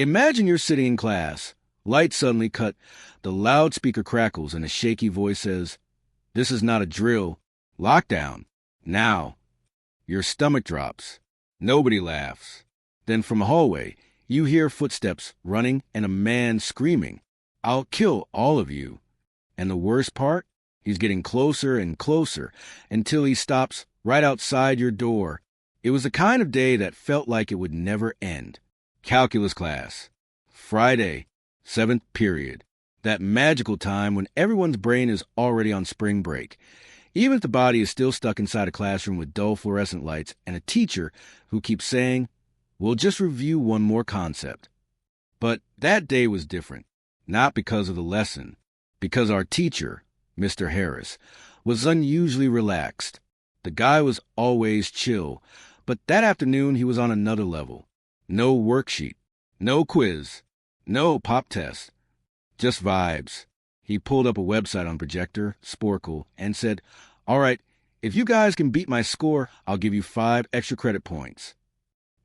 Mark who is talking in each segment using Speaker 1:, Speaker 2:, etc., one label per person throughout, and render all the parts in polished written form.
Speaker 1: Imagine you're sitting in class. Lights suddenly cut, the loudspeaker crackles, and a shaky voice says, "This is not a drill. Lockdown. Now." Your stomach drops. Nobody laughs. Then from a hallway, you hear footsteps running and a man screaming, "I'll kill all of you." And the worst part? He's getting closer and closer until he stops right outside your door. It was the kind of day that felt like it would never end. Calculus class. Friday, 7th period. That magical time when everyone's brain is already on spring break. Even if the body is still stuck inside a classroom with dull fluorescent lights and a teacher who keeps saying, "We'll just review one more concept." But that day was different. Not because of the lesson. Because our teacher, Mr. Harris, was unusually relaxed. The guy was always chill, but that afternoon he was on another level. No worksheet, no quiz, no pop test, just vibes. He pulled up a website on projector, Sporkle, and said, "All right, if you guys can beat my score, I'll give you 5 extra credit points."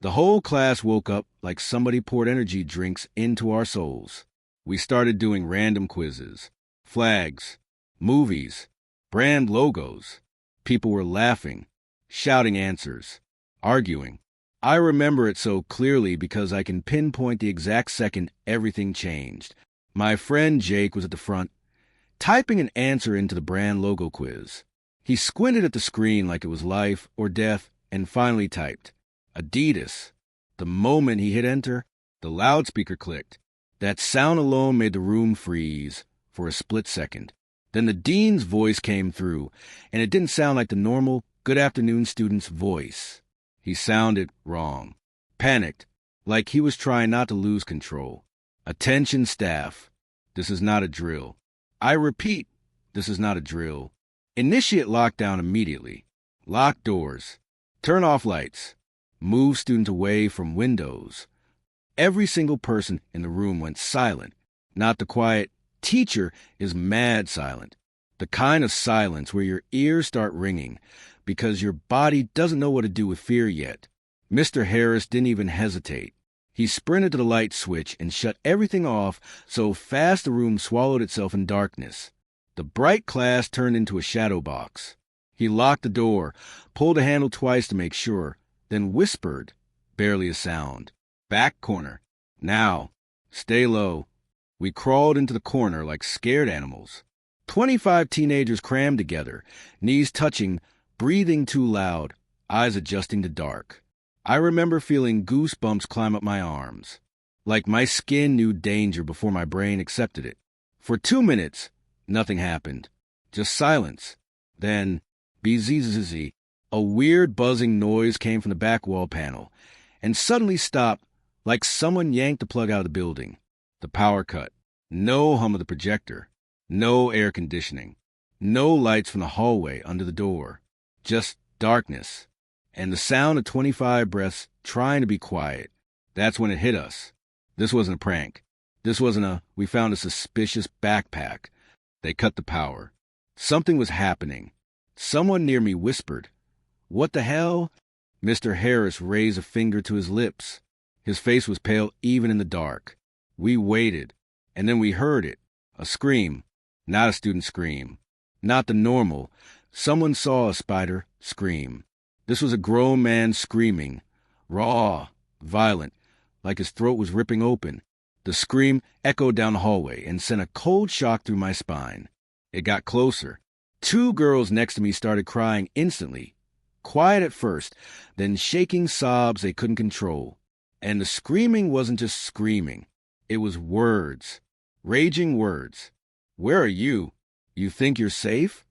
Speaker 1: The whole class woke up like somebody poured energy drinks into our souls. We started doing random quizzes, flags, movies, brand logos. People were laughing, shouting answers, arguing. I remember it so clearly because I can pinpoint the exact second everything changed. My friend Jake was at the front, typing an answer into the brand logo quiz. He squinted at the screen like it was life or death and finally typed, "Adidas." The moment he hit enter, the loudspeaker clicked. That sound alone made the room freeze for a split second. Then the dean's voice came through, and it didn't sound like the normal "good afternoon" student's voice. He sounded wrong, panicked, like he was trying not to lose control. "Attention staff, this is not a drill. I repeat, this is not a drill. Initiate lockdown immediately. Lock doors. Turn off lights. Move students away from windows." Every single person in the room went silent. Not the quiet, "Teacher is mad" silent. The kind of silence where your ears start ringing because your body doesn't know what to do with fear yet. Mr. Harris didn't even hesitate. He sprinted to the light switch and shut everything off so fast the room swallowed itself in darkness. The bright class turned into a shadow box. He locked the door, pulled the handle twice to make sure, then whispered, barely a sound, "Back corner. Now. Stay low." We crawled into the corner like scared animals. 25 teenagers crammed together, knees touching, breathing too loud, eyes adjusting to dark. I remember feeling goosebumps climb up my arms, like my skin knew danger before my brain accepted it. For 2 minutes, nothing happened, just silence. Then, bzzz, a weird buzzing noise came from the back wall panel, and suddenly stopped like someone yanked the plug out of the building. The power cut. No hum of the projector. No air conditioning. No lights from the hallway under the door. Just darkness. And the sound of 25 breaths trying to be quiet. That's when it hit us. This wasn't a prank. This wasn't we found a suspicious backpack. They cut the power. Something was happening. Someone near me whispered, "What the hell?" Mr. Harris raised a finger to his lips. His face was pale even in the dark. We waited, and then we heard it. A scream. Not a student scream. Not the normal, "someone saw a spider" scream. This was a grown man screaming. Raw, violent, like his throat was ripping open. The scream echoed down the hallway and sent a cold shock through my spine. It got closer. 2 girls next to me started crying instantly. Quiet at first, then shaking sobs they couldn't control. And the screaming wasn't just screaming. It was words. Raging words. "Where are you? You think you're safe?"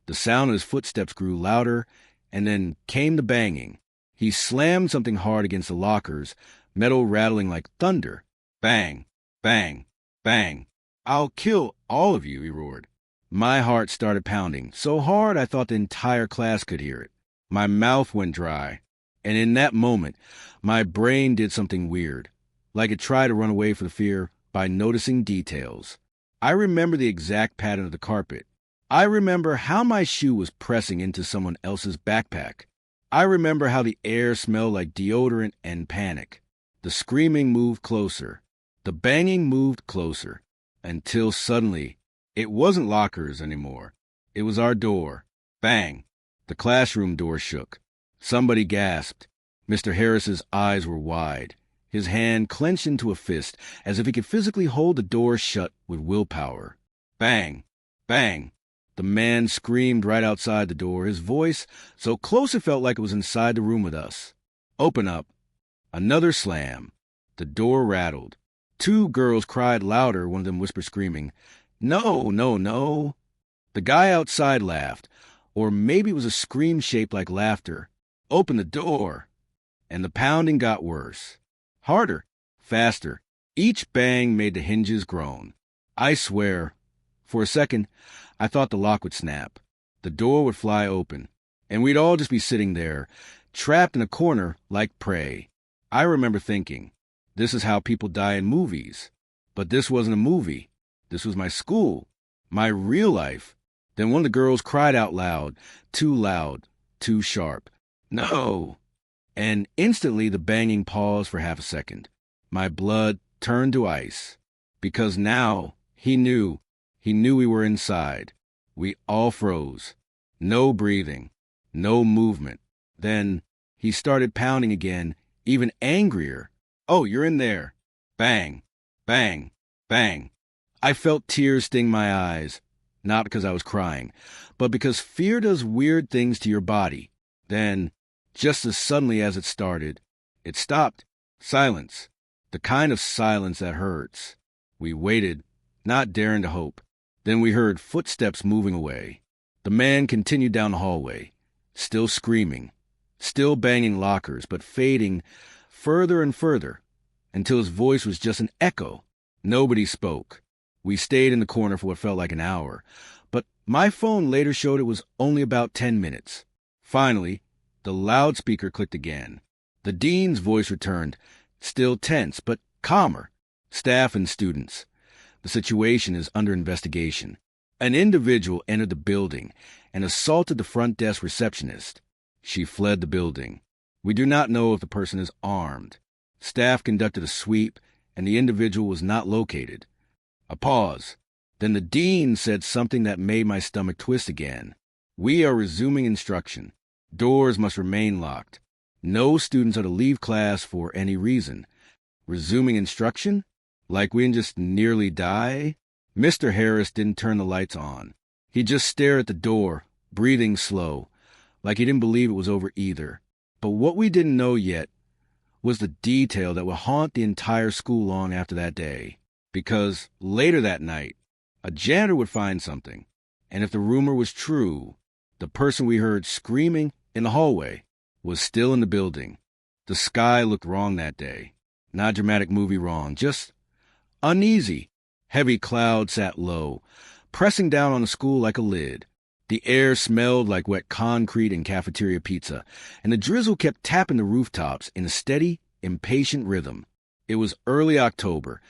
Speaker 1: The sound of his footsteps grew louder, and then came the banging. He slammed something hard against the lockers, metal rattling like thunder. Bang, bang, bang. "I'll kill all of you," he roared. My heart started pounding, so hard I thought the entire class could hear it. My mouth went dry, and in that moment, my brain did something weird, like it tried to run away from the fear by noticing details. I remember the exact pattern of the carpet. I remember how my shoe was pressing into someone else's backpack. I remember how the air smelled like deodorant and panic. The screaming moved closer. The banging moved closer, until suddenly, it wasn't lockers anymore. It was our door. Bang! The classroom door shook. Somebody gasped. Mr. Harris's eyes were wide. His hand clenched into a fist, as if he could physically hold the door shut with willpower. Bang! Bang! The man screamed right outside the door, his voice so close it felt like it was inside the room with us. Open up. Another slam. The door rattled. Two girls cried louder, one of them whispered screaming, "No, no, no." The guy outside laughed, or maybe it was a scream shaped like laughter. Open the door. And the pounding got worse. Harder, faster. Each bang made the hinges groan. I swear, for a second, I thought the lock would snap. The door would fly open, and we'd all just be sitting there, trapped in a corner like prey. I remember thinking, this is how people die in movies. But this wasn't a movie. This was my school, my real life. Then one of the girls cried out loud, too sharp. No! And instantly the banging paused for half a second. My blood turned to ice. Because now he knew we were inside. We all froze. No breathing. No movement. Then he started pounding again, even angrier. "Oh, you're in there." Bang, bang, bang. I felt tears sting my eyes. Not because I was crying, but because fear does weird things to your body. Then, just as suddenly as it started, it stopped. Silence. The kind of silence that hurts. We waited, not daring to hope. Then we heard footsteps moving away. The man continued down the hallway, still screaming, still banging lockers, but fading further and further, until his voice was just an echo. Nobody spoke. We stayed in the corner for what felt like an hour, but my phone later showed it was only about 10 minutes. Finally, the loudspeaker clicked again. The dean's voice returned, still tense, but calmer. "Staff and students, the situation is under investigation. An individual entered the building and assaulted the front desk receptionist. She fled the building. We do not know if the person is armed. Staff conducted a sweep, and the individual was not located." A pause. Then the dean said something that made my stomach twist again. "We are resuming instruction. Doors must remain locked. No students are to leave class for any reason." Resuming instruction? Like we didn't just nearly die? Mr. Harris didn't turn the lights on. He just stared at the door, breathing slow, like he didn't believe it was over either. But what we didn't know yet was the detail that would haunt the entire school long after that day. Because later that night, a janitor would find something, and if the rumor was true, the person we heard screaming in the hallway was still in the building. The sky looked wrong that day. Not dramatic movie wrong, just uneasy. Heavy clouds sat low, pressing down on the school like a lid. The air smelled like wet concrete and cafeteria pizza, and the drizzle kept tapping the rooftops in a steady, impatient rhythm. It was early October,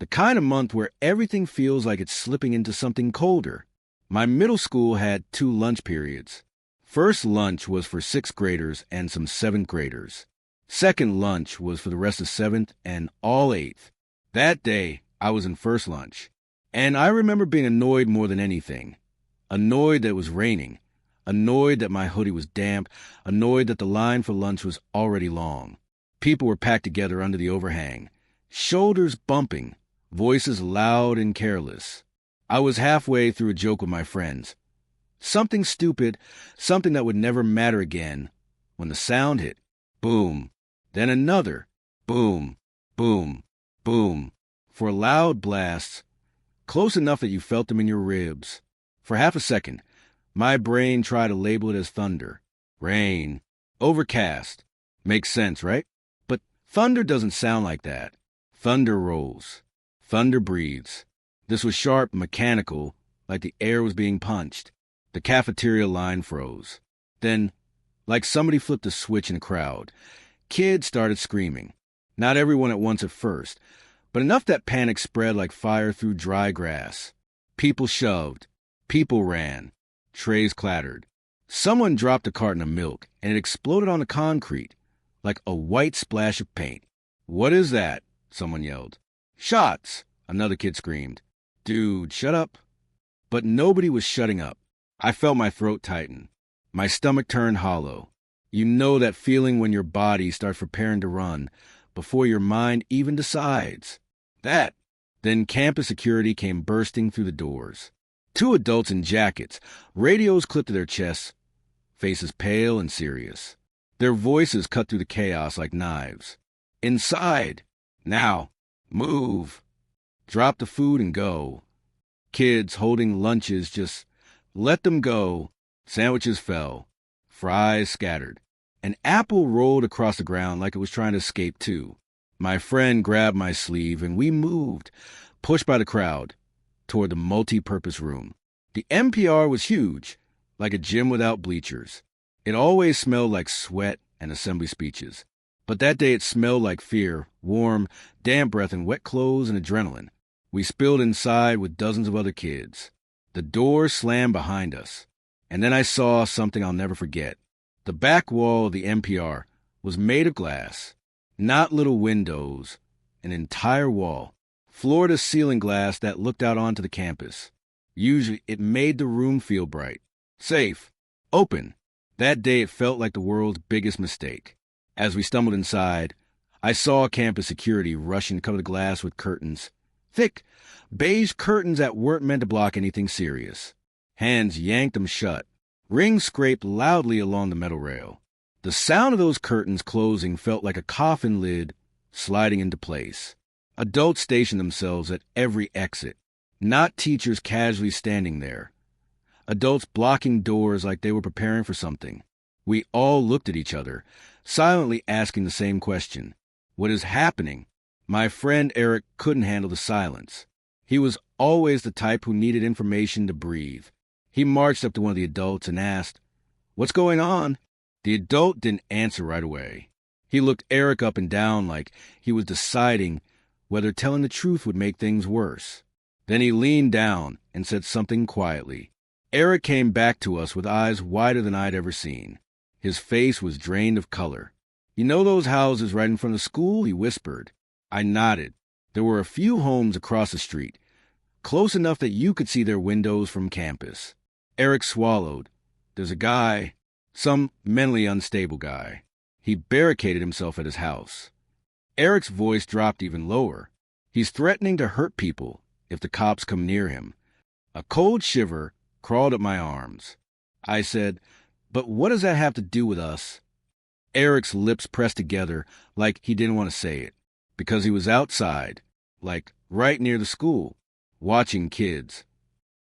Speaker 1: the kind of month where everything feels like it's slipping into something colder. My middle school had 2 lunch periods. First lunch was for 6th graders and some 7th graders. Second lunch was for the rest of 7th and all 8th. That day, I was in first lunch, and I remember being annoyed more than anything. Annoyed that it was raining, annoyed that my hoodie was damp, annoyed that the line for lunch was already long. People were packed together under the overhang, shoulders bumping, voices loud and careless. I was halfway through a joke with my friends. Something stupid, something that would never matter again, when the sound hit. Boom. Then another. Boom. Boom. Boom. For loud blasts, close enough that you felt them in your ribs. For half a second, my brain tried to label it as thunder. Rain. Overcast. Makes sense, right? But thunder doesn't sound like that. Thunder rolls. Thunder breathes. This was sharp, mechanical, like the air was being punched. The cafeteria line froze. Then, like somebody flipped a switch in a crowd, kids started screaming. Not everyone at once at first, but enough that panic spread like fire through dry grass. People shoved. People ran. Trays clattered. Someone dropped a carton of milk, and it exploded on the concrete, like a white splash of paint. "What is that?" someone yelled. Shots! Another kid screamed. Dude, shut up. But nobody was shutting up. I felt my throat tighten. My stomach turned hollow. You know that feeling when your body starts preparing to run before your mind even decides. That. Then campus security came bursting through the doors. 2 adults in jackets, radios clipped to their chests, faces pale and serious. Their voices cut through the chaos like knives. Inside! Now! Move! Drop the food and go. Kids holding lunches just let them go. Sandwiches fell. Fries scattered. An apple rolled across the ground like it was trying to escape too. My friend grabbed my sleeve and we moved, pushed by the crowd, toward the multi-purpose room. The NPR was huge, like a gym without bleachers. It always smelled like sweat and assembly speeches. But that day it smelled like fear, warm, damp breath and wet clothes and adrenaline. We spilled inside with dozens of other kids. The door slammed behind us. And then I saw something I'll never forget. The back wall of the NPR was made of glass. Not little windows, an entire wall, floor-to-ceiling glass that looked out onto the campus. Usually, it made the room feel bright, safe, open. That day, it felt like the world's biggest mistake. As we stumbled inside, I saw campus security rushing to cover the glass with curtains. Thick, beige curtains that weren't meant to block anything serious. Hands yanked them shut. Rings scraped loudly along the metal rail. The sound of those curtains closing felt like a coffin lid sliding into place. Adults stationed themselves at every exit, not teachers casually standing there. Adults blocking doors like they were preparing for something. We all looked at each other, silently asking the same question. What is happening? My friend Eric couldn't handle the silence. He was always the type who needed information to breathe. He marched up to one of the adults and asked, "What's going on?" The adult didn't answer right away. He looked Eric up and down like he was deciding whether telling the truth would make things worse. Then he leaned down and said something quietly. Eric came back to us with eyes wider than I'd ever seen. His face was drained of color. "You know those houses right in front of the school?" he whispered. I nodded. There were a few homes across the street, close enough that you could see their windows from campus. Eric swallowed. "There's a guy, some mentally unstable guy. He barricaded himself at his house." Eric's voice dropped even lower. "He's threatening to hurt people if the cops come near him." A cold shiver crawled up my arms. I said, "But what does that have to do with us?" Eric's lips pressed together like he didn't want to say it. Because he was outside, like right near the school, watching kids.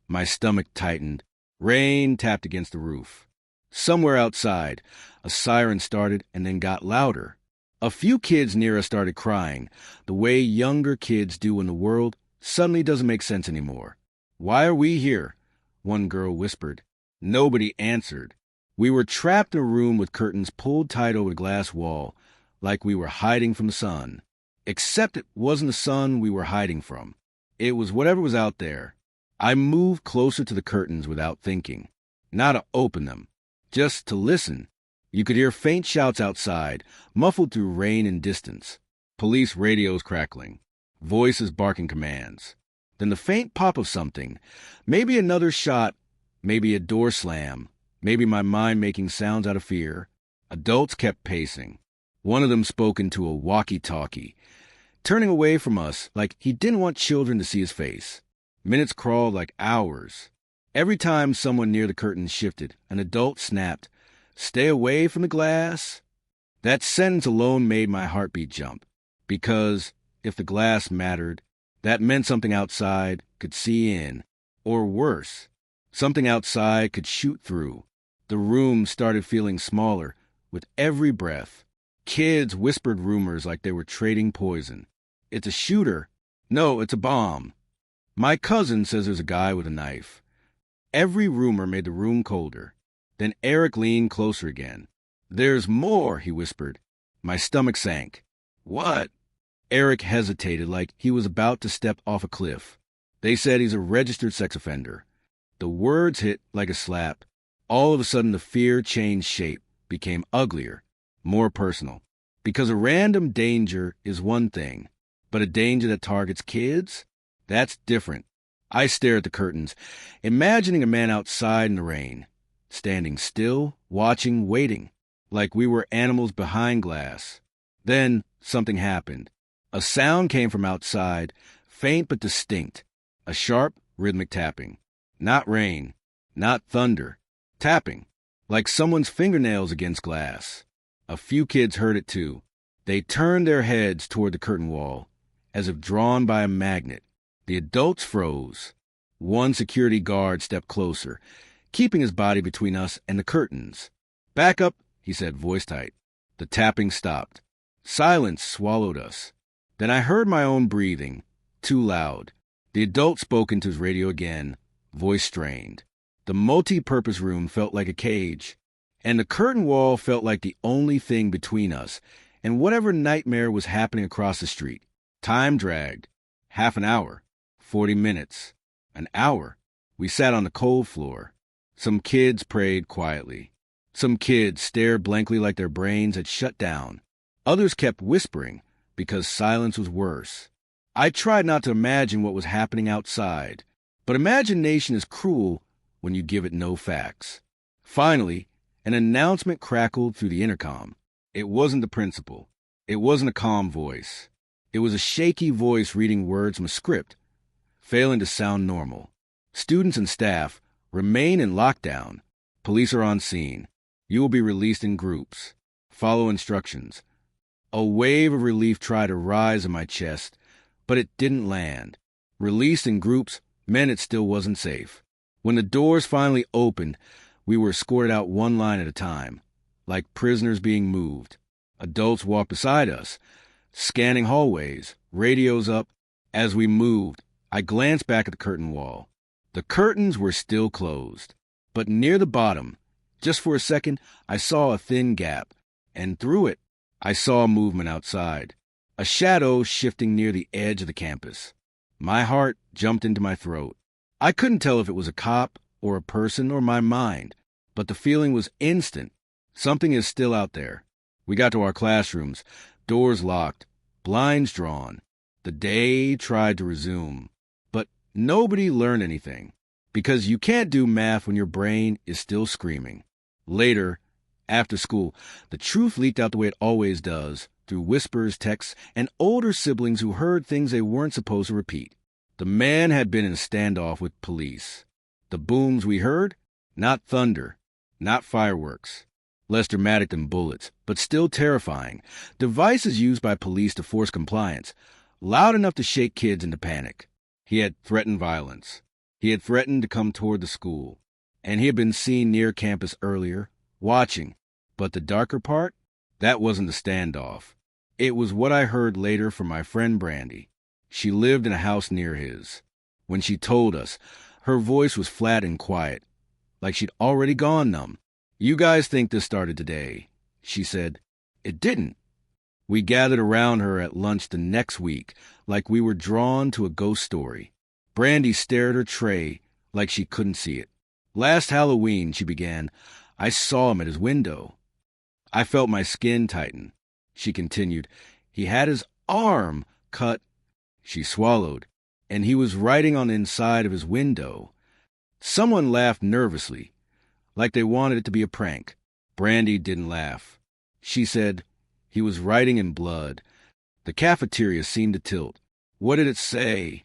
Speaker 1: My stomach tightened. Rain tapped against the roof. Somewhere outside, a siren started and then got louder. A few kids near us started crying, the way younger kids do when the world suddenly doesn't make sense anymore. "Why are we here?" one girl whispered. Nobody answered. We were trapped in a room with curtains pulled tight over the glass wall, like we were hiding from the sun. Except it wasn't the sun we were hiding from. It was whatever was out there. I moved closer to the curtains without thinking. Not to open them, just to listen. You could hear faint shouts outside, muffled through rain and distance. Police radios crackling. Voices barking commands. Then the faint pop of something. Maybe another shot. Maybe a door slam. Maybe my mind making sounds out of fear. Adults kept pacing. One of them spoke into a walkie-talkie, turning away from us like he didn't want children to see his face. Minutes crawled like hours. Every time someone near the curtains shifted, an adult snapped, "Stay away from the glass." That sentence alone made my heartbeat jump. Because if the glass mattered, that meant something outside could see in. Or worse, something outside could shoot through. The room started feeling smaller with every breath. Kids whispered rumors like they were trading poison. "It's a shooter." "No, it's a bomb." "My cousin says there's a guy with a knife." Every rumor made the room colder. Then Eric leaned closer again. "There's more," he whispered. My stomach sank. "What?" Eric hesitated like he was about to step off a cliff. "They said he's a registered sex offender." The words hit like a slap. All of a sudden the fear changed shape, became uglier, more personal. Because a random danger is one thing, But a danger that targets kids? That's different. I stare at the curtains, imagining a man outside in the rain, standing still, watching, waiting, like we were animals behind glass. Then something happened. A sound came from outside, faint but distinct, a sharp, rhythmic tapping. Not rain, not thunder, tapping, like someone's fingernails against glass. A few kids heard it too. They turned their heads toward the curtain wall, as if drawn by a magnet. The adults froze. One security guard stepped closer, keeping his body between us and the curtains. "Back up," he said, voice tight. The tapping stopped. Silence swallowed us. Then I heard my own breathing, too loud. The adult spoke into his radio again, voice strained. The multi-purpose room felt like a cage, and the curtain wall felt like the only thing between us and whatever nightmare was happening across the street. Time dragged. Half an hour. 40 minutes. An hour. We sat on the cold floor. Some kids prayed quietly. Some kids stared blankly like their brains had shut down. Others kept whispering because silence was worse. I tried not to imagine what was happening outside, but imagination is cruel when you give it no facts. Finally, an announcement crackled through the intercom. It wasn't the principal. It wasn't a calm voice. It was a shaky voice reading words from a script, failing to sound normal. Students and staff remain in lockdown. Police are on scene. You will be released in groups. Follow instructions. A wave of relief tried to rise in my chest, but it didn't land. Released in groups meant it still wasn't safe. When the doors finally opened, we were escorted out one line at a time, like prisoners being moved. Adults walked beside us, scanning hallways, radios up. As we moved, I glanced back at the curtain wall. The curtains were still closed, but near the bottom, just for a second, I saw a thin gap, and through it, I saw movement outside, a shadow shifting near the edge of the campus. My heart jumped into my throat. I couldn't tell if it was a cop or a person or my mind, but the feeling was instant. Something is still out there. We got to our classrooms, doors locked, blinds drawn. The day tried to resume, but nobody learned anything, because you can't do math when your brain is still screaming. Later, after school, the truth leaked out the way it always does, through whispers, texts, and older siblings who heard things they weren't supposed to repeat. The man had been in a standoff with police. The booms we heard? Not thunder, not fireworks. Less dramatic than bullets, but still terrifying. Devices used by police to force compliance, loud enough to shake kids into panic. He had threatened violence. He had threatened to come toward the school. And he had been seen near campus earlier, watching. But the darker part? That wasn't the standoff. It was what I heard later from my friend Brandy. She lived in a house near his. When she told us, her voice was flat and quiet, like she'd already gone numb. "You guys think this started today," she said. It didn't. We gathered around her at lunch the next week, like we were drawn to a ghost story. Brandy stared at her tray like she couldn't see it. "Last Halloween," she began, "I saw him at his window. I felt my skin tighten." She continued, "He had his arm cut." She swallowed. "And he was writing on the inside of his window." Someone laughed nervously, like they wanted it to be a prank. Brandy didn't laugh. She said, "He was writing in blood." The cafeteria seemed to tilt. "What did it say?"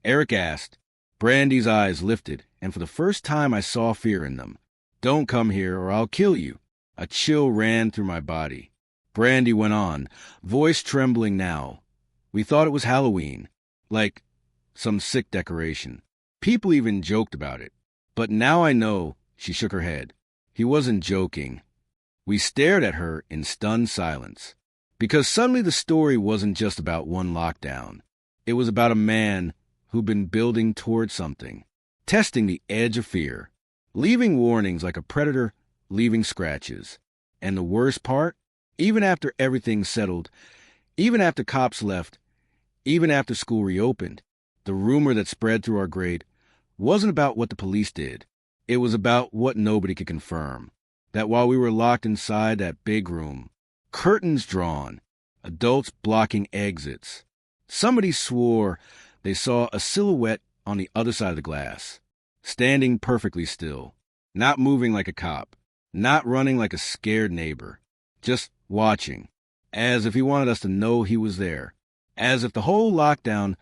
Speaker 1: Eric asked. Brandy's eyes lifted, and for the first time I saw fear in them. "Don't come here or I'll kill you." A chill ran through my body. Brandy went on, voice trembling now. "We thought it was Halloween, like some sick decoration. People even joked about it. But now I know," she shook her head. "He wasn't joking." We stared at her in stunned silence, because suddenly the story wasn't just about one lockdown. It was about a man who'd been building toward something, testing the edge of fear, leaving warnings like a predator leaving scratches. And the worst part, even after everything settled, even after cops left, even after school reopened, the rumor that spread through our grade wasn't about what the police did. It was about what nobody could confirm. That while we were locked inside that big room, curtains drawn, adults blocking exits, Somebody swore they saw a silhouette on the other side of the glass, standing perfectly still, not moving like a cop, not running like a scared neighbor, just watching, as if he wanted us to know he was there, as if the whole lockdown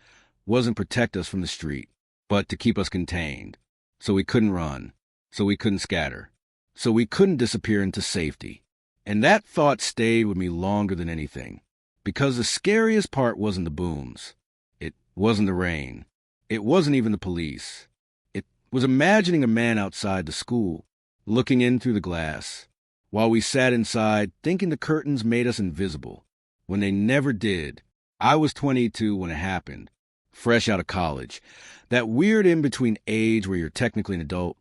Speaker 1: wasn't protect us from the street, but to keep us contained, so we couldn't run, so we couldn't scatter, so we couldn't disappear into safety. And that thought stayed with me longer than anything, because the scariest part wasn't the booms. It wasn't the rain. It wasn't even the police. It was imagining a man outside the school, looking in through the glass, while we sat inside thinking the curtains made us invisible, when they never did. I was 22 when it happened, fresh out of college, that weird in-between age where you're technically an adult,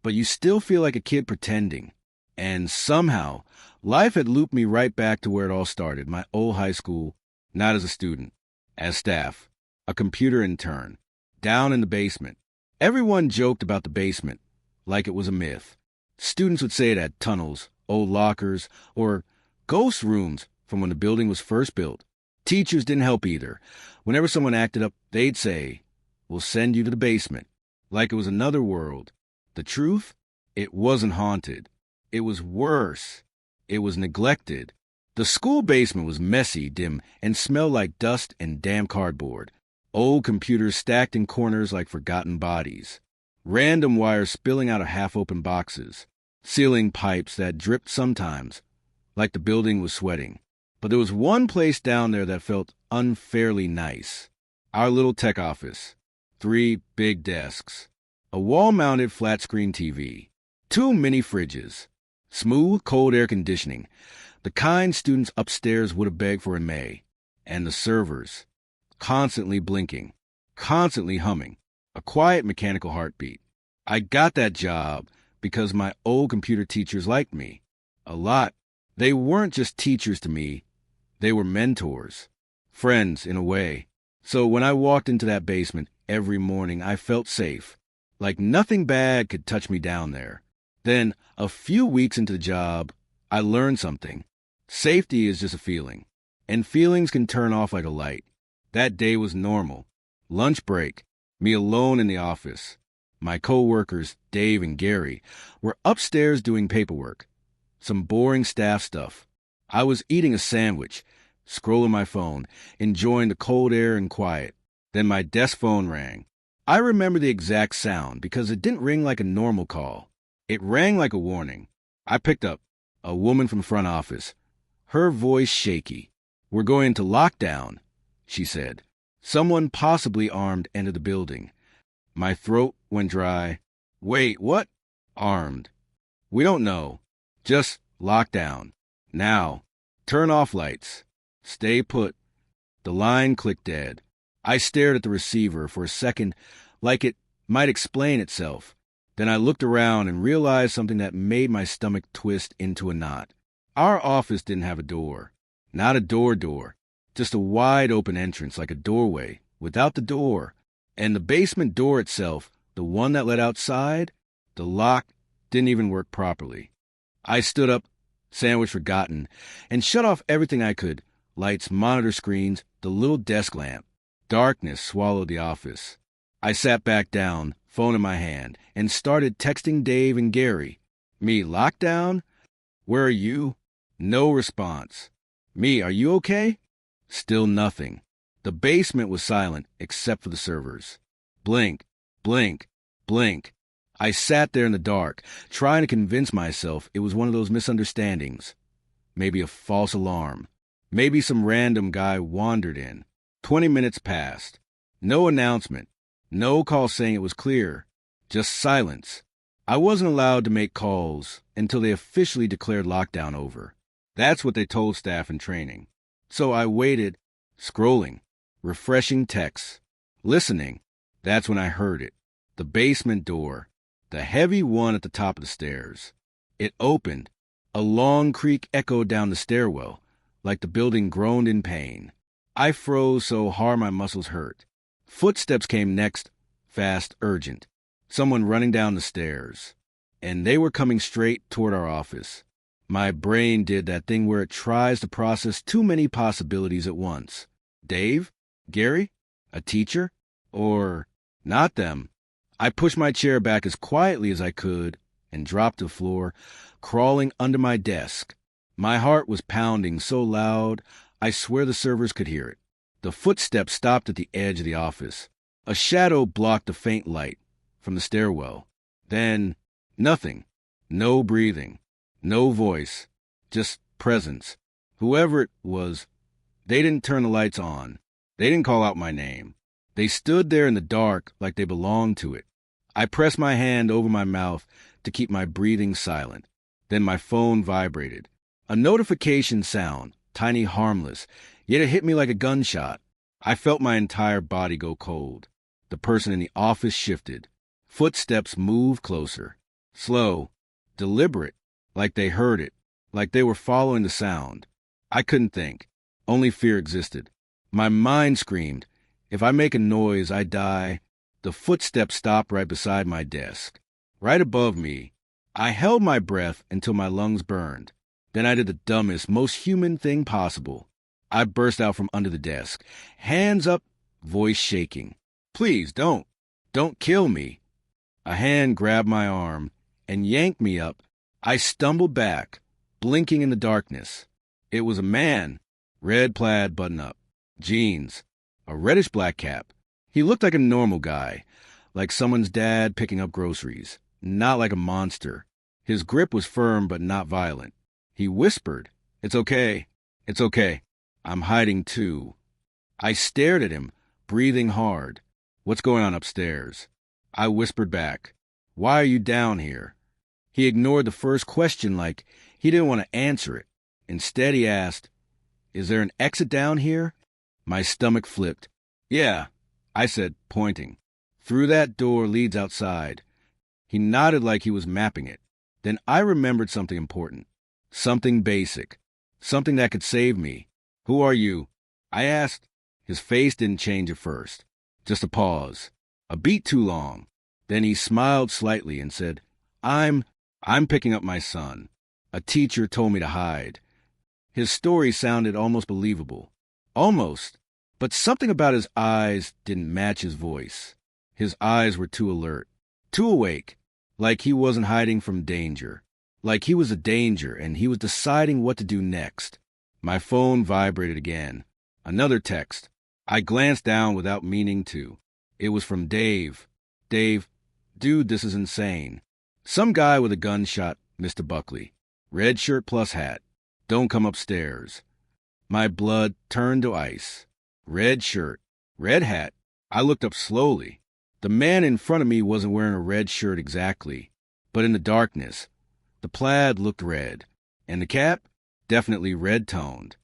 Speaker 1: but you still feel like a kid pretending. And somehow, life had looped me right back to where it all started, my old high school, not as a student, as staff, a computer intern, down in the basement. Everyone joked about the basement, like it was a myth. Students would say it had tunnels, old lockers, or ghost rooms from when the building was first built. Teachers didn't help either. Whenever someone acted up, they'd say, "We'll send you to the basement," like it was another world. The truth? It wasn't haunted. It was worse. It was neglected. The school basement was messy, dim, and smelled like dust and damn cardboard. Old computers stacked in corners like forgotten bodies. Random wires spilling out of half-open boxes. Ceiling pipes that dripped sometimes, like the building was sweating. But there was one place down there that felt unfairly nice. Our little tech office. 3 big desks. A wall-mounted flat-screen TV. 2 mini fridges. Smooth, cold air conditioning, the kind students upstairs would have begged for in May. And the servers, constantly blinking, constantly humming, a quiet mechanical heartbeat. I got that job because my old computer teachers liked me. A lot. They weren't just teachers to me. They were mentors. Friends, in a way. So when I walked into that basement every morning, I felt safe. Like nothing bad could touch me down there. Then, a few weeks into the job, I learned something. Safety is just a feeling, and feelings can turn off like a light. That day was normal. Lunch break, me alone in the office. My co-workers, Dave and Gary, were upstairs doing paperwork. Some boring staff stuff. I was eating a sandwich, scrolling my phone, enjoying the cold air and quiet. Then my desk phone rang. I remember the exact sound because it didn't ring like a normal call. It rang like a warning. I picked up. A woman from front office. Her voice shaky. "We're going into lockdown," she said. Someone possibly armed entered the building. My throat went dry. "Wait, what?" "Armed." "We don't know. Just lockdown. Now. Turn off lights. Stay put." The line clicked dead. I stared at the receiver for a second, like it might explain itself. Then I looked around and realized something that made my stomach twist into a knot. Our office didn't have a door. Not a door, just a wide open entrance like a doorway, without the door. And the basement door itself, the one that led outside, the lock didn't even work properly. I stood up, sandwich forgotten, and shut off everything I could. Lights, monitor screens, the little desk lamp. Darkness swallowed the office. I sat back down, phone in my hand, and started texting Dave and Gary. "Me, lockdown? Where are you?" No response. "Me, are you okay?" Still nothing. The basement was silent, except for the servers. Blink, blink, blink. I sat there in the dark, trying to convince myself it was one of those misunderstandings. Maybe a false alarm. Maybe some random guy wandered in. 20 minutes passed. No announcement. No call saying it was clear. Just silence. I wasn't allowed to make calls until they officially declared lockdown over. That's what they told staff in training. So I waited, scrolling, refreshing texts, listening. That's when I heard it. The basement door. The heavy one at the top of the stairs. It opened. A long creak echoed down the stairwell, like the building groaned in pain. I froze so hard my muscles hurt. Footsteps came next, fast, urgent. Someone running down the stairs. And they were coming straight toward our office. My brain did that thing where it tries to process too many possibilities at once. "Dave?" Gary? A teacher? Or not them? I pushed my chair back as quietly as I could and dropped to the floor, crawling under my desk. My heart was pounding so loud, I swear the servers could hear it. The footsteps stopped at the edge of the office. A shadow blocked the faint light from the stairwell. Then, nothing. No breathing. No voice. Just presence. Whoever it was, they didn't turn the lights on. They didn't call out my name. They stood there in the dark like they belonged to it. I pressed my hand over my mouth to keep my breathing silent. Then my phone vibrated. A notification sound, tiny, harmless, yet it hit me like a gunshot. I felt my entire body go cold. The person in the office shifted. Footsteps moved closer. Slow, deliberate, like they heard it, like they were following the sound. I couldn't think. Only fear existed. My mind screamed, if I make a noise, I die. The footsteps stopped right beside my desk, right above me. I held my breath until my lungs burned. Then I did the dumbest, most human thing possible. I burst out from under the desk, hands up, voice shaking. Please, don't kill me. A hand grabbed my arm and yanked me up. I stumbled back, blinking in the darkness. It was a man, red plaid button-up, jeans, a reddish-black cap. He looked like a normal guy, like someone's dad picking up groceries, not like a monster. His grip was firm but not violent. He whispered, "It's okay. It's okay. I'm hiding too." I stared at him, breathing hard. "What's going on upstairs?" I whispered back, "Why are you down here?" He ignored the first question like he didn't want to answer it. Instead, he asked, "Is there an exit down here?" My stomach flipped. "Yeah," I said, pointing. "Through that door leads outside." He nodded like he was mapping it. Then I remembered something important. Something basic. Something that could save me. "Who are you?" I asked. His face didn't change at first. Just a pause. A beat too long. Then he smiled slightly and said, I'm picking up my son. A teacher told me to hide." His story sounded almost believable. Almost. But something about his eyes didn't match his voice. His eyes were too alert, too awake, like he wasn't hiding from danger. Like he was a danger and he was deciding what to do next. My phone vibrated again. Another text. I glanced down without meaning to. It was from Dave. "Dave, dude, this is insane. Some guy with a gun shot Mr. Buckley. Red shirt plus hat. Don't come upstairs." My blood turned to ice. Red shirt. Red hat. I looked up slowly. The man in front of me wasn't wearing a red shirt exactly, but in the darkness, the plaid looked red, and the cap, definitely red-toned.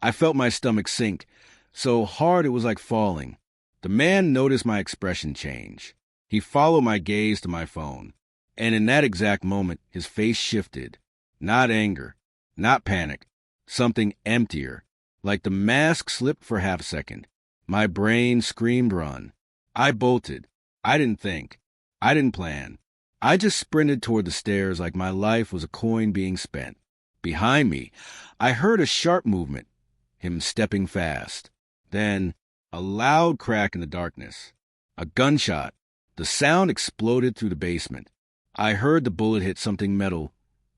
Speaker 1: I felt my stomach sink, so hard it was like falling. The man noticed my expression change. He followed my gaze to my phone, and in that exact moment, his face shifted. Not anger, not panic, something emptier, like the mask slipped for half a second. My brain screamed run. I bolted. I didn't think. I didn't plan. I just sprinted toward the stairs like my life was a coin being spent. Behind me, I heard a sharp movement, him stepping fast. Then, a loud crack in the darkness. A gunshot. The sound exploded through the basement. I heard the bullet hit something metal.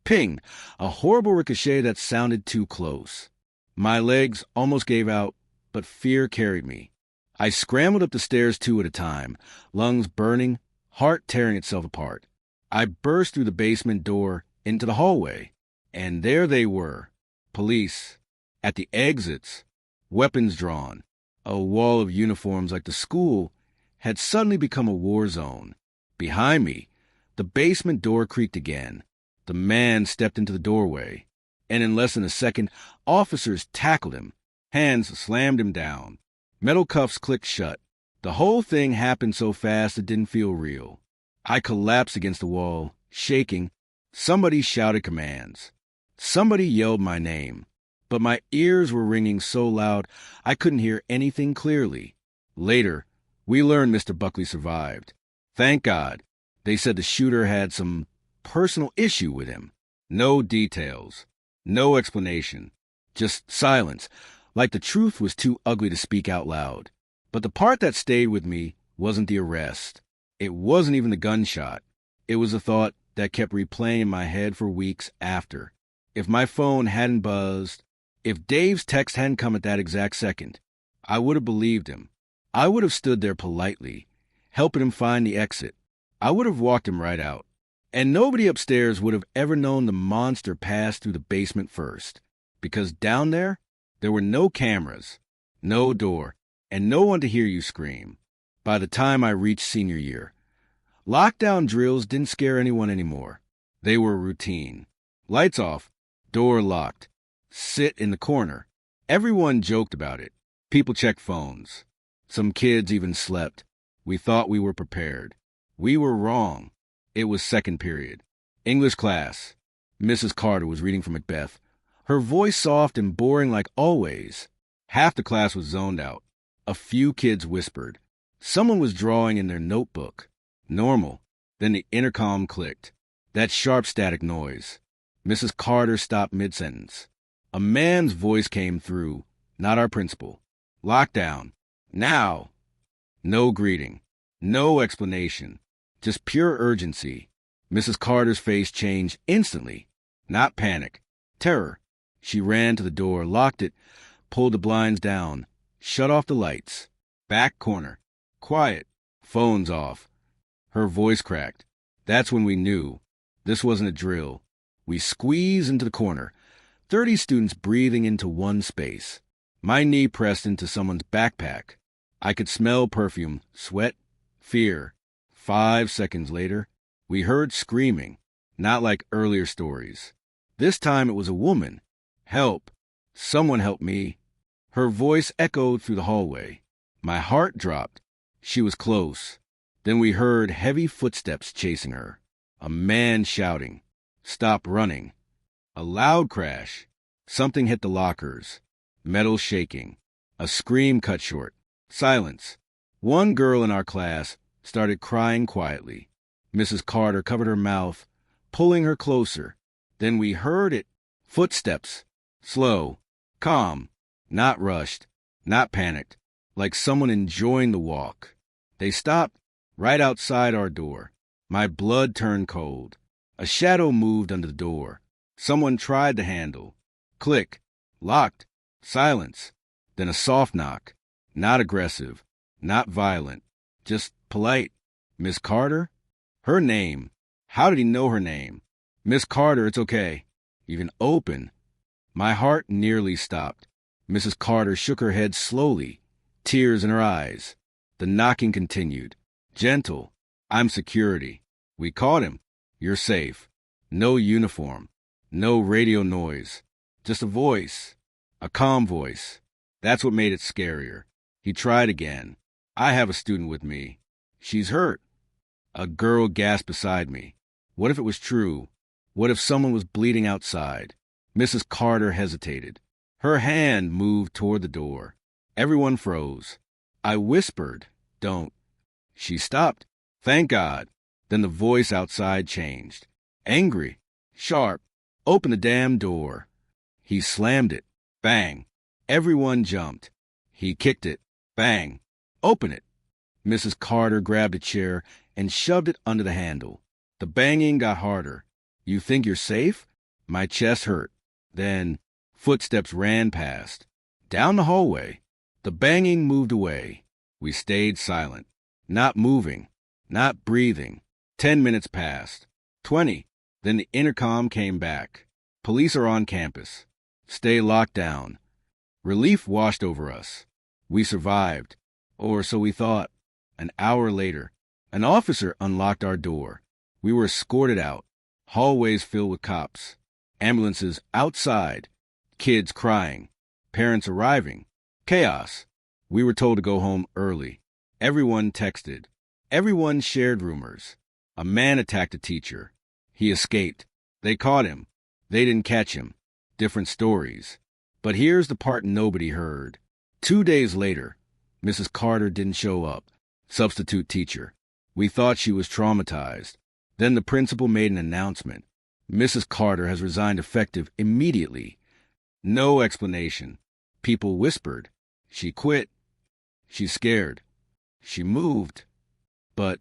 Speaker 1: Ping! A horrible ricochet that sounded too close. My legs almost gave out, but fear carried me. I scrambled up the stairs two at a time, lungs burning, heart tearing itself apart. I burst through the basement door into the hallway, and there they were, police, at the exits, weapons drawn. A wall of uniforms like the school had suddenly become a war zone. Behind me, the basement door creaked again. The man stepped into the doorway, and in less than a second, officers tackled him. Hands slammed him down. Metal cuffs clicked shut. The whole thing happened so fast it didn't feel real. I collapsed against the wall, shaking. Somebody shouted commands. Somebody yelled my name. But my ears were ringing so loud I couldn't hear anything clearly. Later, we learned Mr. Buckley survived. Thank God. They said the shooter had some personal issue with him. No details. No explanation. Just silence, like the truth was too ugly to speak out loud. But the part that stayed with me wasn't the arrest. It wasn't even the gunshot. It was a thought that kept replaying in my head for weeks after. If my phone hadn't buzzed, if Dave's text hadn't come at that exact second, I would have believed him. I would have stood there politely, helping him find the exit. I would have walked him right out. And nobody upstairs would have ever known the monster passed through the basement first. Because down there were no cameras, no door, and no one to hear you scream. By the time I reached senior year, lockdown drills didn't scare anyone anymore. They were routine. Lights off, door locked, sit in the corner. Everyone joked about it. People checked phones. Some kids even slept. We thought we were prepared. We were wrong. It was second period. English class. Mrs. Carter was reading from Macbeth. Her voice soft and boring like always. Half the class was zoned out. A few kids whispered. Someone was drawing in their notebook. Normal. Then the intercom clicked. That sharp static noise. Mrs. Carter stopped mid-sentence. A man's voice came through, not our principal. Lockdown. Now. No greeting. No explanation. Just pure urgency. Mrs. Carter's face changed instantly. Not panic. Terror. She ran to the door, locked it, pulled the blinds down, shut off the lights. Back corner. Quiet. Phones off. Her voice cracked. That's when we knew. This wasn't a drill. We squeezed into the corner. 30 students breathing into one space. My knee pressed into someone's backpack. I could smell perfume, sweat, fear. 5 seconds later, we heard screaming, not like earlier stories. This time it was a woman. Help. Someone help me. Her voice echoed through the hallway. My heart dropped. She was close. Then we heard heavy footsteps chasing her. A man shouting, "Stop running." A loud crash. Something hit the lockers. Metal shaking. A scream cut short. Silence. One girl in our class started crying quietly. Mrs. Carter covered her mouth, pulling her closer. Then we heard it. Footsteps. Slow. Calm. Not rushed. Not panicked. Like someone enjoying the walk. They stopped right outside our door. My blood turned cold. A shadow moved under the door. Someone tried the handle. Click. Locked. Silence. Then a soft knock. Not aggressive. Not violent. Just polite. Miss Carter? Her name. How did he know her name? Miss Carter, it's okay. Even open. My heart nearly stopped. Mrs. Carter shook her head slowly, tears in her eyes. The knocking continued. Gentle. I'm security. We caught him. You're safe. No uniform. No radio noise. Just a voice. A calm voice. That's what made it scarier. He tried again. I have a student with me. She's hurt. A girl gasped beside me. What if it was true? What if someone was bleeding outside? Mrs. Carter hesitated. Her hand moved toward the door. Everyone froze. I whispered, "Don't." She stopped. Thank God. Then the voice outside changed. Angry. Sharp. Open the damn door. He slammed it. Bang. Everyone jumped. He kicked it. Bang. Open it. Mrs. Carter grabbed a chair and shoved it under the handle. The banging got harder. You think you're safe? My chest hurt. Then footsteps ran past. Down the hallway. The banging moved away. We stayed silent. Not moving. Not breathing. 10 minutes passed. 20. Then the intercom came back. Police are on campus. Stay locked down. Relief washed over us. We survived. Or so we thought. An hour later, an officer unlocked our door. We were escorted out. Hallways filled with cops. Ambulances outside. Kids crying. Parents arriving. Chaos. We were told to go home early. Everyone texted. Everyone shared rumors. A man attacked a teacher. He escaped. They caught him. They didn't catch him. Different stories. But here's the part nobody heard. 2 days later, Mrs. Carter didn't show up. Substitute teacher. We thought she was traumatized. Then the principal made an announcement. Mrs. Carter has resigned effective immediately. No explanation. People whispered. She quit. She's scared. She moved. But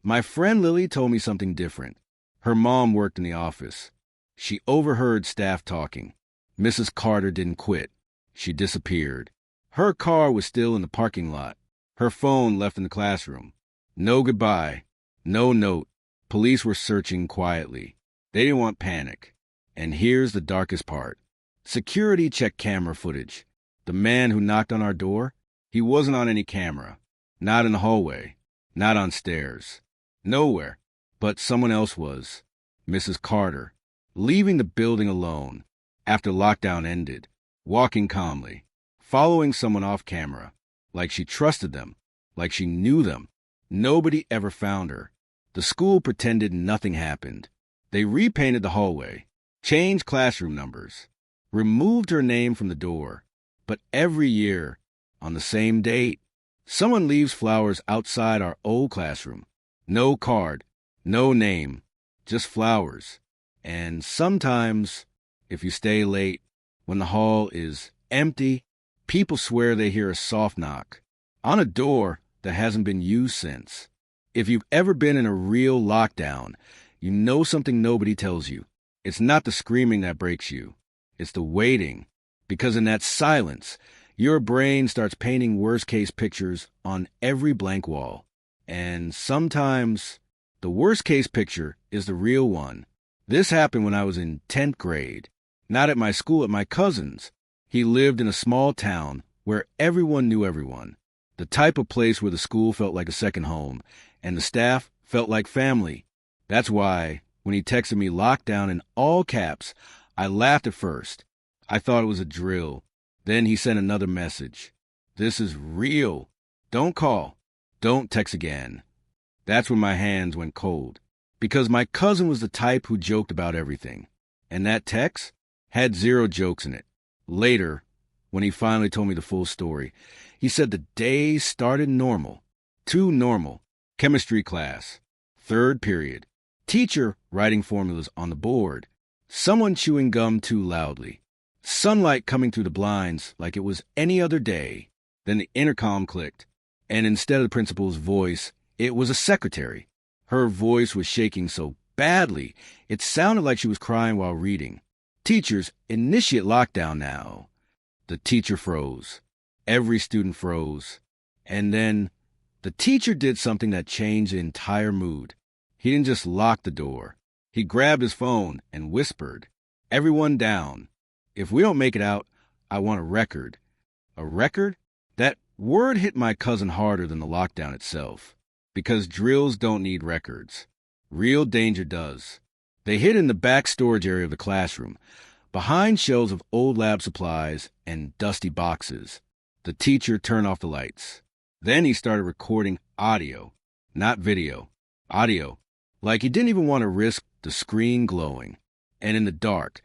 Speaker 1: my friend Lily told me something different. Her mom worked in the office. She overheard staff talking. Mrs. Carter didn't quit. She disappeared. Her car was still in the parking lot. Her phone left in the classroom. No goodbye. No note. Police were searching quietly. They didn't want panic. And here's the darkest part. Security checked camera footage. The man who knocked on our door, he wasn't on any camera. Not in the hallway. Not on stairs. Nowhere. But someone else was. Mrs. Carter. Leaving the building alone. After lockdown ended. Walking calmly. Following someone off camera. Like she trusted them. Like she knew them. Nobody ever found her. The school pretended nothing happened. They repainted the hallway. Changed classroom numbers. Removed her name from the door. But every year, on the same date, someone leaves flowers outside our old classroom. No card, no name, just flowers. And sometimes, if you stay late, when the hall is empty, people swear they hear a soft knock on a door that hasn't been used since. If you've ever been in a real lockdown, you know something nobody tells you. It's not the screaming that breaks you. It's the waiting. Because in that silence, your brain starts painting worst-case pictures on every blank wall. And sometimes, the worst-case picture is the real one. This happened when I was in 10th grade. Not at my school, at my cousin's. He lived in a small town where everyone knew everyone. The type of place where the school felt like a second home, and the staff felt like family. That's why, when he texted me lockdown in all caps, I laughed at first. I thought it was a drill. Then he sent another message. This is real. Don't call. Don't text again. That's when my hands went cold. Because my cousin was the type who joked about everything. And that text had 0 jokes in it. Later, when he finally told me the full story, he said the day started normal. Too normal. Chemistry class. 3rd period. Teacher writing formulas on the board. Someone chewing gum too loudly. Sunlight coming through the blinds like it was any other day. Then the intercom clicked, and instead of the principal's voice, it was a secretary. Her voice was shaking so badly, it sounded like she was crying while reading. Teachers, initiate lockdown now. The teacher froze. Every student froze. And then the teacher did something that changed the entire mood. He didn't just lock the door. He grabbed his phone and whispered, "Everyone down. If we don't make it out, I want a record." A record? That word hit my cousin harder than the lockdown itself. Because drills don't need records. Real danger does. They hid in the back storage area of the classroom, behind shelves of old lab supplies and dusty boxes. The teacher turned off the lights. Then he started recording audio, not video. Audio. Like he didn't even want to risk the screen glowing. And in the dark,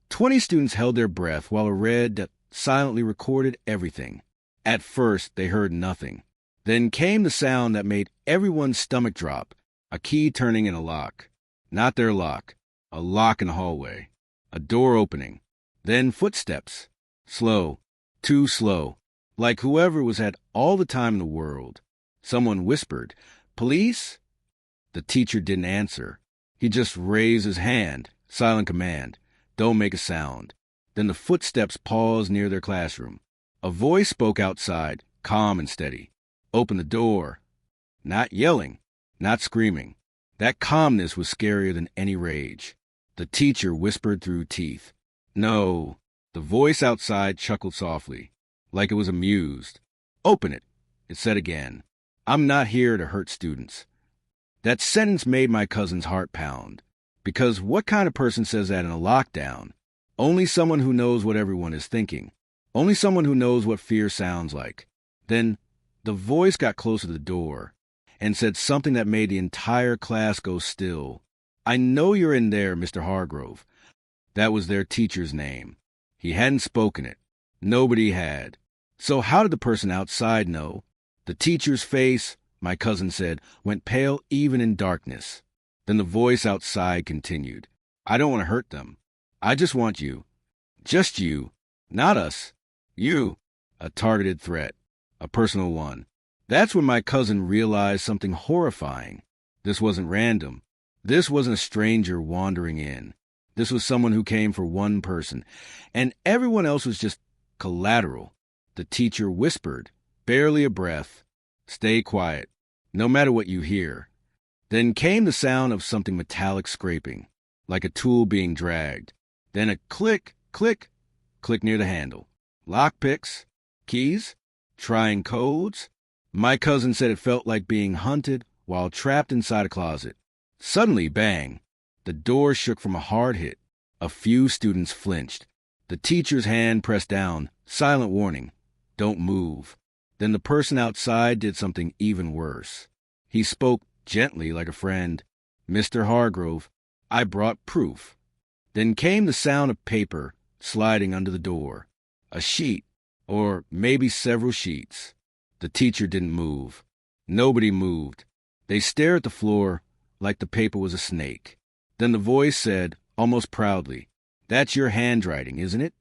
Speaker 1: 20 students held their breath while a red that silently recorded everything. At first, they heard nothing. Then came the sound that made everyone's stomach drop, a key turning in a lock. Not their lock, a lock in the hallway. A door opening. Then footsteps. Slow, too slow, like whoever was had all the time in the world. Someone whispered, "Police?" The teacher didn't answer. He just raised his hand, silent command. Don't make a sound. Then the footsteps paused near their classroom. A voice spoke outside, calm and steady. Open the door. Not yelling, not screaming. That calmness was scarier than any rage. The teacher whispered through teeth. No. The voice outside chuckled softly, like it was amused. Open it, it said again. I'm not here to hurt students. That sentence made my cousin's heart pound. Because what kind of person says that in a lockdown? Only someone who knows what everyone is thinking. Only someone who knows what fear sounds like. Then the voice got closer to the door and said something that made the entire class go still. I know you're in there, Mr. Hargrove. That was their teacher's name. He hadn't spoken it. Nobody had. So how did the person outside know? The teacher's face, my cousin said, went pale even in darkness. Then the voice outside continued. I don't want to hurt them. I just want you. Just you. Not us. You. A targeted threat. a personal one. That's when my cousin realized something horrifying. This wasn't random. This wasn't a stranger wandering in. This was someone who came for one person, and everyone else was just collateral. The teacher whispered, barely a breath, "Stay quiet, no matter what you hear." Then came the sound of something metallic scraping, like a tool being dragged. Then a click, click, click near the handle. Lockpicks, keys, trying codes. My cousin said it felt like being hunted while trapped inside a closet. Suddenly, bang, the door shook from a hard hit. A few students flinched. The teacher's hand pressed down, silent warning, "Don't move." Then the person outside did something even worse. He spoke gently like a friend. "Mr. Hargrove, I brought proof." Then came the sound of paper sliding under the door. A sheet, or maybe several sheets. The teacher didn't move. Nobody moved. They stared at the floor like the paper was a snake. Then the voice said, almost proudly, "That's your handwriting, isn't it?"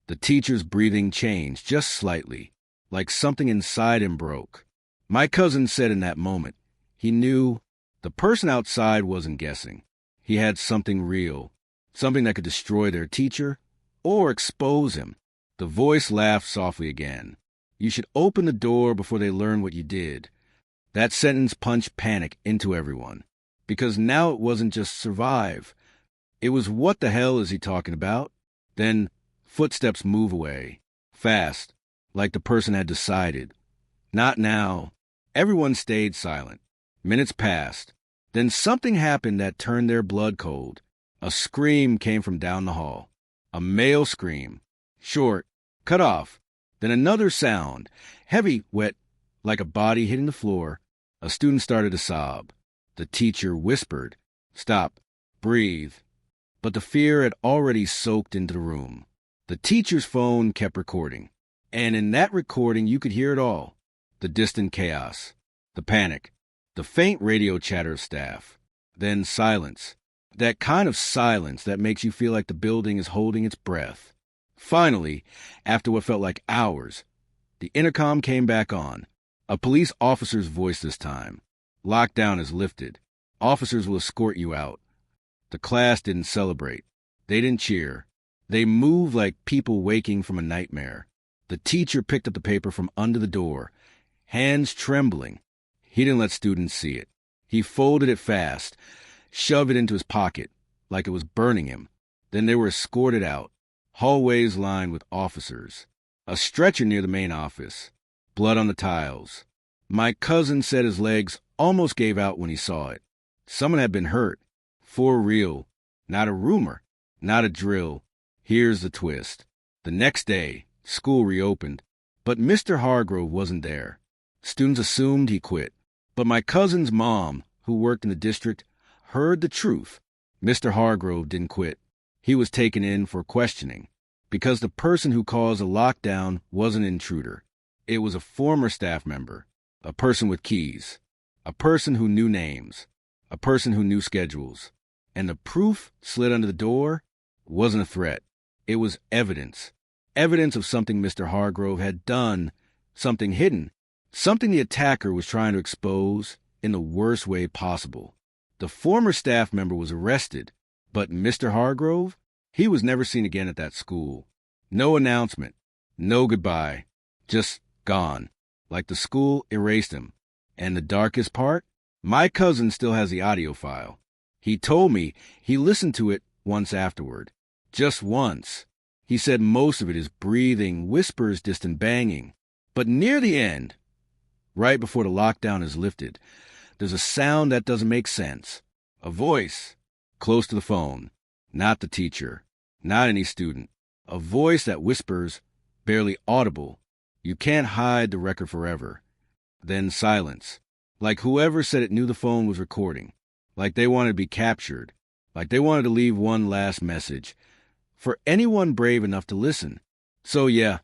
Speaker 1: The teacher's breathing changed just slightly, like something inside him broke. My cousin said in that moment, he knew the person outside wasn't guessing. He had something real, something that could destroy their teacher or expose him. The voice laughed softly again. "You should open the door before they learn what you did." That sentence punched panic into everyone, because now it wasn't just survive. It was, what the hell is he talking about? Then footsteps move away, fast, like the person had decided. Not now. Everyone stayed silent. Minutes passed. Then something happened that turned their blood cold. A scream came from down the hall. A male scream. Short, cut off. Then another sound, heavy, wet, like a body hitting the floor. A student started to sob. The teacher whispered, "Stop, breathe." But the fear had already soaked into the room. The teacher's phone kept recording, and in that recording you could hear it all. The distant chaos, the panic, the faint radio chatter of staff. Then silence, that kind of silence that makes you feel like the building is holding its breath. Finally, after what felt like hours, the intercom came back on. A police officer's voice this time. "Lockdown is lifted. Officers will escort you out." The class didn't celebrate. They didn't cheer. They moved like people waking from a nightmare. The teacher picked up the paper from under the door, hands trembling. He didn't let students see it. He folded it fast, shoved it into his pocket, like it was burning him. Then they were escorted out. Hallways lined with officers. A stretcher near the main office. Blood on the tiles. My cousin said his legs almost gave out when he saw it. Someone had been hurt. For real. Not a rumor. Not a drill. Here's the twist. The next day, school reopened, but Mr. Hargrove wasn't there. Students assumed he quit. But my cousin's mom, who worked in the district, heard the truth. Mr. Hargrove didn't quit. He was taken in for questioning, because the person who caused the lockdown wasn't an intruder. It was a former staff member, a person with keys, a person who knew names, a person who knew schedules. And the proof slid under the door wasn't a threat. It was evidence. Evidence of something Mr. Hargrove had done, something hidden, something the attacker was trying to expose in the worst way possible. The former staff member was arrested, but Mr. Hargrove, he was never seen again at that school. No announcement, no goodbye, just gone, like the school erased him. And the darkest part? My cousin still has the audio file. He told me he listened to it once afterward. Just once. He said most of it is breathing, whispers, distant banging. But near the end, right before the lockdown is lifted, there's a sound that doesn't make sense. A voice, close to the phone. Not the teacher, not any student. A voice that whispers, barely audible. You can't hide the record forever. Then silence. Like whoever said it knew the phone was recording. Like they wanted to be captured. Like they wanted to leave one last message. For anyone brave enough to listen. So yeah,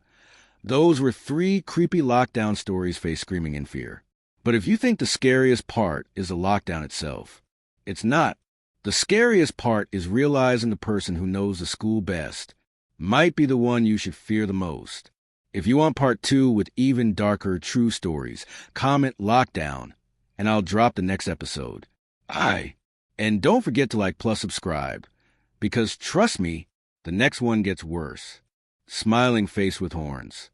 Speaker 1: those were 3 creepy lockdown stories faced screaming in fear. But if you think the scariest part is the lockdown itself, it's not. The scariest part is realizing the person who knows the school best might be the one you should fear the most. If you want part 2 with even darker true stories, comment lockdown, and I'll drop the next episode. Aye. And don't forget to like plus subscribe, because trust me, the next one gets worse. Smiling face with horns.